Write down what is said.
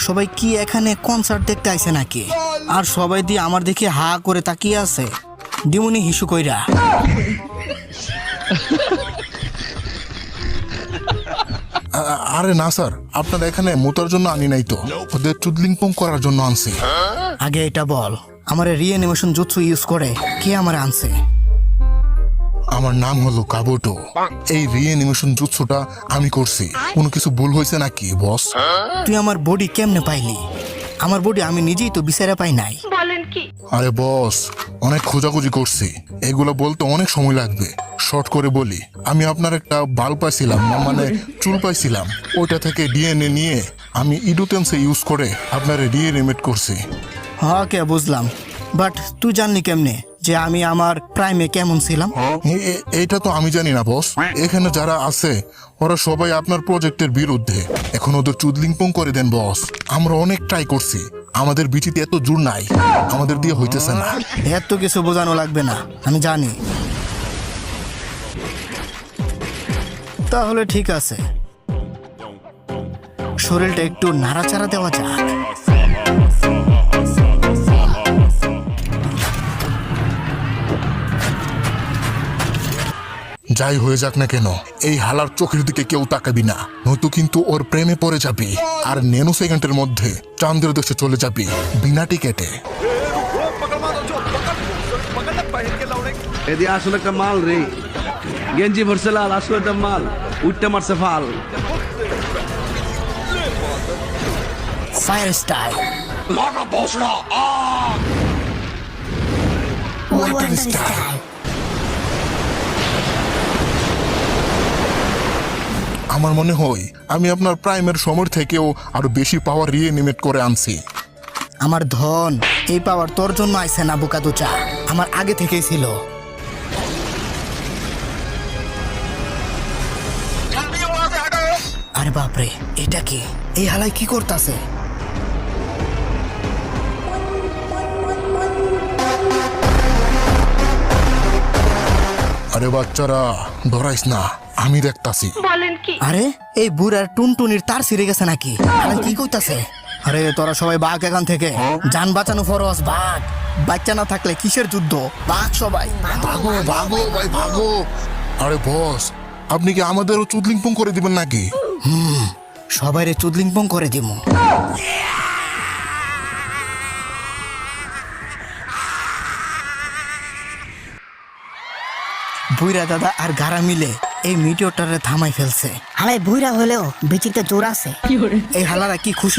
সবাই কি এখানে কনসার্ট দেখতে আইছে নাকি? আর সবাই দিয়ে আমার দিকে হা করে তাকিয়ে আছে। দিমুনি হিসু কইরা। আরে না স্যার, আপনার এখানে মুতার জন্য আনি নাই তো, ওদের চুদলিংপং করার জন্য আনছি। আগে এটা বল, আমার রিঅ্যানিমেশন জুৎসু ইউজ করে কে আমার আনছে? আমার নাম হলো কাবুটো। এই রিঅ্যানিমেশন জুৎসুটা আমি করছি। কোনো কিছু ভুল হয়েছে নাকি বস? তুই আমার বডি কেমনে পাইলি? আমার বডি আমি নিজেই তো বিচারে পাই নাই। আরে বস, অনেক খোঁজাখুঁজি করছি, এগুলো বলতে অনেক সময় লাগবে। শর্ট করে বলি, আমি আপনার একটা বাল পাইছিলাম, মানে চুল পাইছিলাম। ওইটা থেকে ডিএনএ নিয়ে আমি ইডুটেন্সে ইউজ করে আপনার রিঅ্যানিমেট করছি। ওকে, বুঝলাম, বাট তুই জানলি কেমনে যে আমি আমার প্রাইমে কেমন ছিলাম? এইটা তো আমি জানি না বস। এখানে যারা আছে ওরা সবাই আপনার প্রজেক্টের বিরুদ্ধে। এখন ওদের চুদলিংপং করে দেন বস। আমরা অনেক ট্রাই করছি, আমাদের বিচিতে এত জোর নাই, আমাদের দিয়ে হইতেছে না। এত কিছু বোঝানো লাগবে না, আমি জানি। তাহলে ঠিক আছে, শরীরটা একটু নাড়াচাড়া দেওয়া যাক। যাই হয়ে যাক না কেন, এই হালার চোখের দিকে কেউ তাকাবি না, নয়তো কিন্তু ওর প্রেমে পড়ে যাবি। আর ন্যানো সেকেন্ডের মধ্যে চাঁদের দেশে চলে যাবি বিনা টিকেটে। এদি আসলে একটা মাল রে, গেঞ্জি ভরছে লাল, আসলে একটা মাল, উঠতে মারছে ফাল। Fire style, water style. আমার মনে হয় আমি আপনার প্রাইমের সময় থেকেও আরো বেশি পাওয়ার রিঅ্যানিমেট করে আনছি। আমার ধন, এই পাওয়ার তোর জন্য আইছে না বোকাদুচা, আমার আগে থেকেই ছিল। আরে বাপরে, এটা কি? এই হালাই কি করতাছে? আরে বাচ্চারা ধরাইস না, আমি দেখতাছি। আরে এই বুড়ার টুনটুনির তার ছিঁড়ে গেছে নাকি? আরে কি কইতাছে? আরে তোরা সবাই বাঘ এখান থেকে, যান বাঁচানো ফরজ, বাঘ। বাচ্চা না থাকলে কিসের যুদ্ধ? বাঘ সবাই, ভাগো ভাগো ভাই ভাগো। আরে বস, আপনি কি আমাদেরও চুদলিংপং করে দিবেন নাকি? সবাইরে চুদলিংপং করে দিমু। বুইরা দাদা আর গারা মিলে এই মিটিওরটারে থামাই ফেলছে। হালাই বুইরা হলেও বিচিতে জোর আছে। এই হালারা কি খুশি